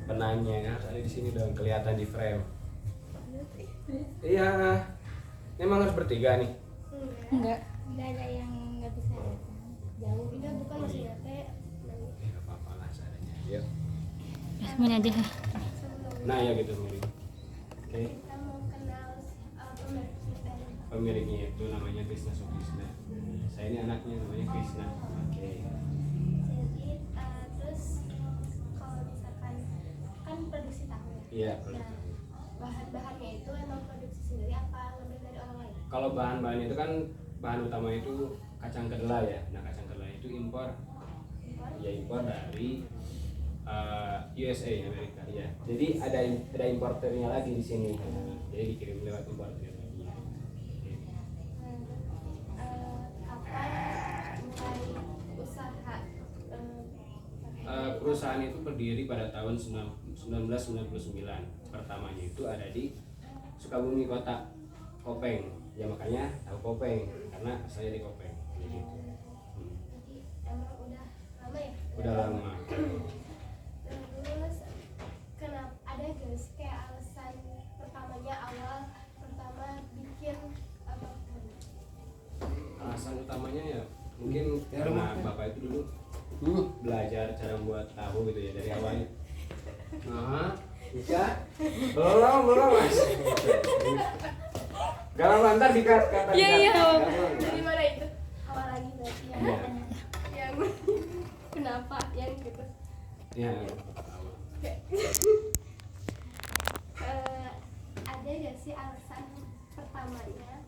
Benangnya ada di sini dong, kelihatan di frame. Iya, memang harus bertiga nih. Enggak ada yang nggak bisa jauh. Ini bukan maksudnya teh. Nggak apa-apa lah seadanya. Ya. Semuanya aja. Nah ya gitu Miri. Oke. Kita mau kenal Pemiliknya itu namanya Krishna Sukrisna. Saya ini anaknya namanya Krishna. Oke. Jadi terus kalau misalkan kan produksi tahu ya. Iya. Nah, bahan-bahannya itu emang produksi sendiri apa ngambil dari orang lain? Kalau bahan-bahan itu kan bahan utama itu kacang kedelai ya. Nah kacang kedelai itu impor. Ya impor dari USA Amerika ya. Jadi ada importernya lagi di sini. Jadi dikirim lewat importer lagi. Kapan mulai usaha? Perusahaan itu berdiri pada tahun 1999. Pertamanya itu ada di Sukabumi Kota, Kopeng. Ya makanya tahu Kopeng karena saya di Kopeng. Gitu. Jadi emang udah lama ya? Udah lama. Terus kenapa ada gak sih kayak alasan pertamanya pertama bikin apa? Alasan utamanya ya mungkin karena bapak itu dulu belajar cara buat tahu gitu ya dari awalnya. Nah, bisa? Belum mas. Galang lantar dikat kata. Iya. Dari mana itu? Awal lagi berarti ya? Iya. Yang kenapa yang gitu? Ya. Ada gak sih alasan pertamanya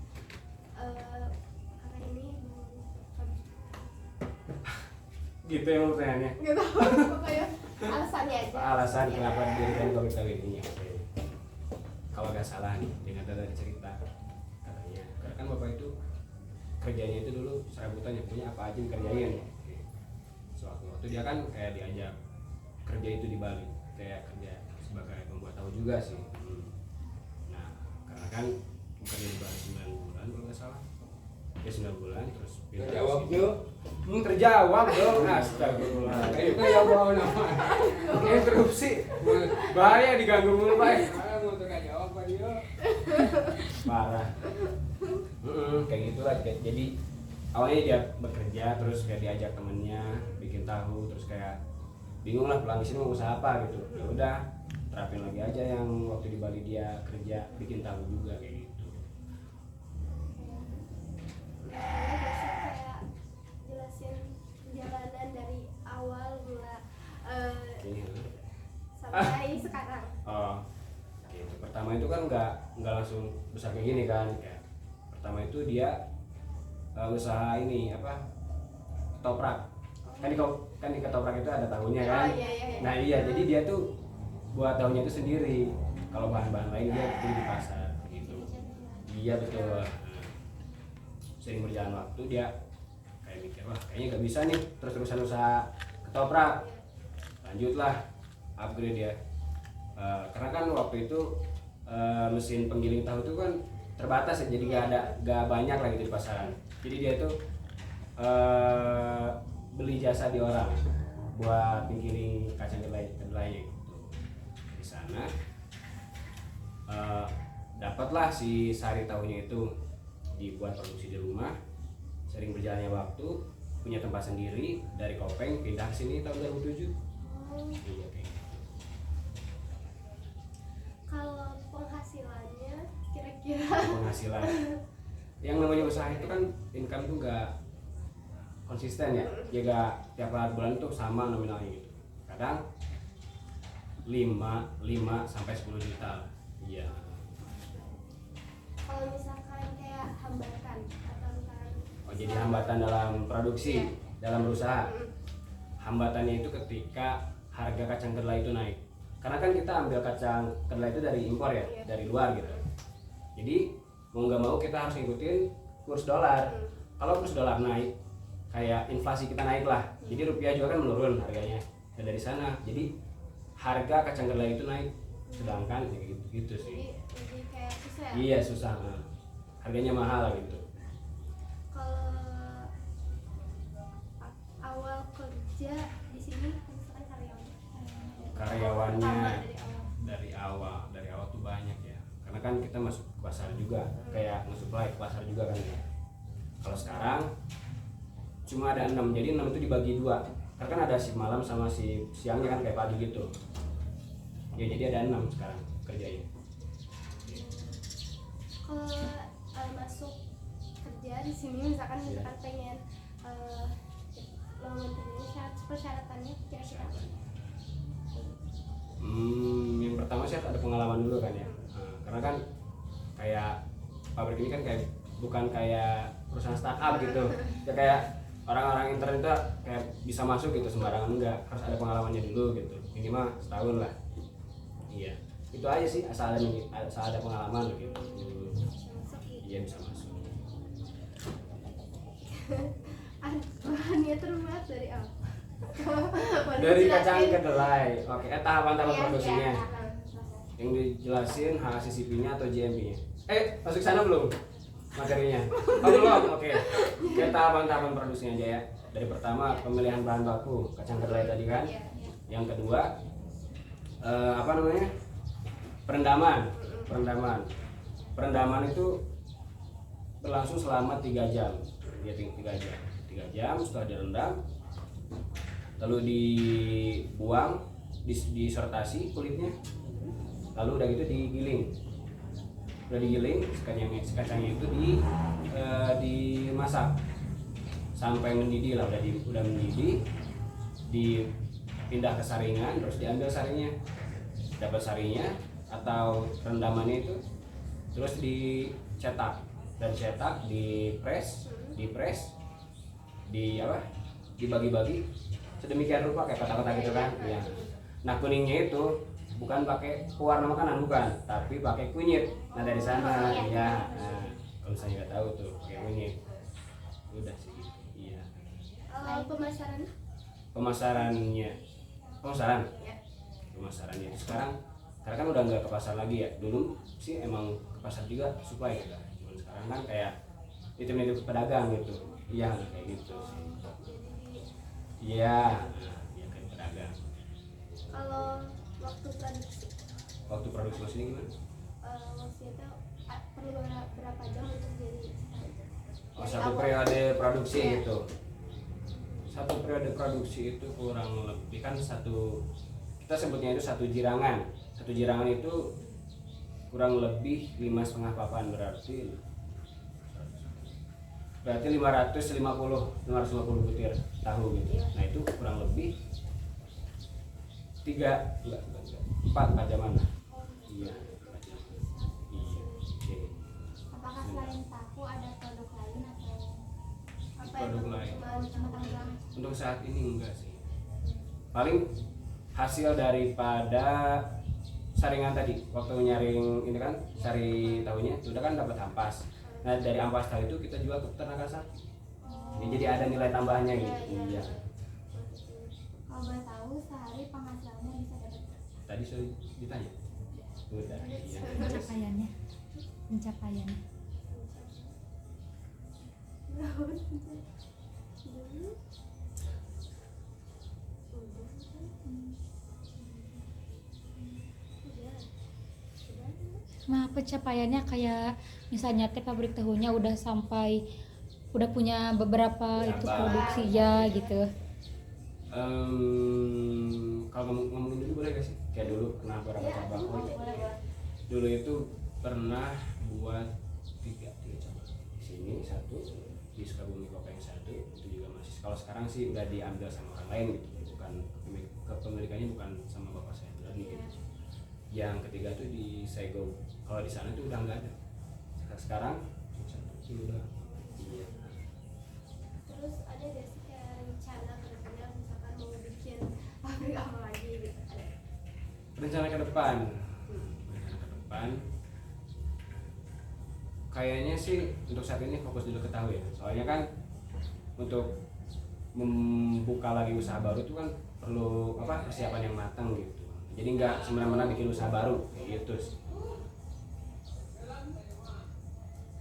karena ini Gitu yang pertanyaannya. nggak tahu pokoknya alasannya aja. Alasan kenapa didirikan komik tahu ini? Oke. Kalau nggak salah nih dengan dari cerita katanya, karena kan bapak itu kerjanya itu dulu serabutan ya punya apa aja dikerjain. Oke. Suatu waktu dia kan kayak diajak kerja itu di Bali, kayak kerja sebagai pembuat tahu juga sih. Nah karena kan kerja di Bali 9 bulan kalau nggak salah. Ya 9 bulan terus Terjawab yuk. Terjawab dong. Astagfirullah. Itu ya bawa nama. Interupsi. Bahaya diganggu mulu, Pak. Mau terjawab apa dia? Parah. Kayak gitulah. Jadi awalnya dia bekerja terus kayak diajak temennya bikin tahu terus kayak bingung lah pulang sini mau usaha apa gitu. Ya udah terapin lagi aja yang waktu di Bali dia kerja bikin tahu juga kayak gitu. Kayak jelasin perjalanan dari awal mulai sampai sekarang. Oh, gitu. Pertama itu kan nggak langsung besar kayak gini kan. Kayak pertama itu dia usaha ini apa ketoprak. Kan di ketoprak itu ada tahunya kan. Oh, iya. Nah iya, jadi dia tuh buat tahunya itu sendiri. Kalau bahan-bahan lain dia beli di pasar gitu. Iya betul. Sering berjalan waktu dia kayak mikir wah kayaknya nggak bisa nih terus-terusan usaha ketoprak, lanjutlah upgrade ya. Karena kan waktu itu mesin penggiling tahu itu kan terbatas ya, jadi nggak banyak lagi di pasaran. Jadi dia itu beli jasa di orang buat penggiling kacang kedelai gitu. Di sana dapatlah si sari tahunya itu dibuat produksi di rumah. Sering berjalannya waktu punya tempat sendiri dari Kopeng pindah ke sini tahun 2007. Iya kayak gitu. Kalau penghasilannya kira-kira Penghasilan yang namanya usaha itu kan income tuh nggak konsisten ya, ya nggak tiap bulan tuh sama nominalnya gitu. Kadang 5 sampai 10 juta. Iya. kalau misalkan kayak hambatan atau misalkan Jadi hambatan dalam produksi, dalam berusaha. Hambatannya itu ketika harga kacang kedelai itu naik. Karena kan kita ambil kacang kedelai itu dari impor ya, dari luar gitu. Jadi mau nggak mau kita harus ngikutin kurs dolar. Kalau kurs dolar naik, kayak inflasi kita naik lah. Jadi rupiah juga kan menurun harganya. Dan dari sana, jadi harga kacang kedelai itu naik. Sedangkan gitu sih. jadi kayak susah ya? Iya susah. Harganya mahal gitu. Kalau awal kerja di sini misalkan karyawan karyawannya pertama dari awal. dari awal tuh banyak ya, karena kan kita masuk ke pasar juga, kayak nge-supply ke pasar juga kan ya. Kalau sekarang cuma ada 6, jadi 6 itu dibagi 2, karena kan ada shift malam sama shift siangnya kan kayak pagi gitu ya, jadi ada 6 sekarang kerjain. Kalau masuk kerja di sini misalkan pengen lowongan kerjanya, persyaratannya kira-kira apa? Yang pertama sih harus ada pengalaman dulu kan ya. Nah, karena kan kayak pabrik ini kan kayak bukan kayak perusahaan startup gitu ya, kayak orang-orang intern itu kayak bisa masuk gitu sembarangan, enggak, harus ada pengalamannya dulu gitu, minimal setahun lah. Iya, itu aja sih, asal ada pengalaman gitu. Masuk gitu. Iya, bisa masuk. Bahannya terbuat dari apa? Dari kacang kedelai. Oke, tahapan-tahapan Iya, produksinya iya. yang dijelasin HACCP-nya atau GMP-nya. Masuk sana belum materinya? Oh, belum. Oke. Kita tahapan-tahapan produksinya aja ya. Dari pertama pemilihan bahan baku kacang kedelai tadi kan. Iya, iya. Yang kedua apa namanya? Perendaman. Perendaman itu berlangsung selama 3 jam. Ya, 3 jam setelah direndam lalu dibuang, disortasi kulitnya, lalu udah gitu digiling, kacangnya itu dimasak sampai mendidih lah, udah mendidih, dipindah ke saringan, terus diambil sarinya, dapat sarinya atau rendamannya itu, terus dicetak, dipres, dibagi-bagi sedemikian rupa kayak kotak-kotak gitu kan ya. Nah, kuningnya itu bukan pakai pewarna makanan, bukan, tapi pakai kunyit. Nah, dari sana ya. Nah, kalau saya nggak tahu tuh pakai kunyit. Udah sih gitu. Iya. Pemasarannya Ya. pemasarannya itu sekarang karena kan udah nggak ke pasar lagi ya. Dulu sih emang ke pasar juga supply ya, cuman sekarang kan kayak itu pedagang gitu. Iya, kayak gitu sih. Iya, kayak pedagang. Kalau waktu produksi maksudnya gimana? maksudnya perlu berapa jam untuk jadi Satu periode produksi gitu. Satu periode produksi itu kurang lebih kan kita sebutnya itu satu jirangan. Satu jirangan itu kurang lebih 5,5 papan, berarti 550 butir tahu gitu. Nah, itu kurang lebih 4 jaman lah. Iya, 4 jam. Iya, oke. Apakah selain tahu ada produk lain atau Produk lain. cuma Untuk saat ini enggak sih. Paling hasil daripada saringan tadi, waktu nyaring ini kan sari tahunya sudah kan dapat ampas. Nah, dari ampas tahu itu kita jual ke peternakan sapi. Ya, jadi ada nilai tambahannya gitu. Iya. kalau boleh tahu sehari penghasilannya bisa dapat berapa? Tadi sudah ditanya. Udah. Iya. Pencapaiannya nah pencapaiannya kayak misalnya teh pabrik tahunya udah punya beberapa itu produksi ya gitu. Kalau ngomongin dulu boleh gak sih? Kayak dulu pernah berapa cabang? Dulu itu pernah buat 3 cabang. Di sini 1, di Sukabumi Kopeng 1, itu juga masih. Kalau sekarang sih udah diambil sama orang lain gitu, bukan kepemilikannya bukan sama bapak saya gitu. Yang ketiga tuh di Sego. Kalau di sana tuh udah nggak ada. Sekarang itu udah. Iya. Terus ada gak sih kayak rencana ke depannya misalkan mau bikin pabrik apa lagi gitu? Ada. Rencana ke depan kayaknya sih untuk saat ini fokus dulu ke tahu ya, soalnya kan untuk membuka lagi usaha baru itu kan perlu persiapan yang matang gitu, jadi nggak semena-mena bikin usaha baru kayak gitu sih.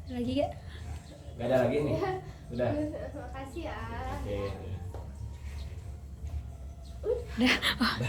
Lagi gak? Gak ada lagi nih, udah. Makasih ya. Oke. Udah.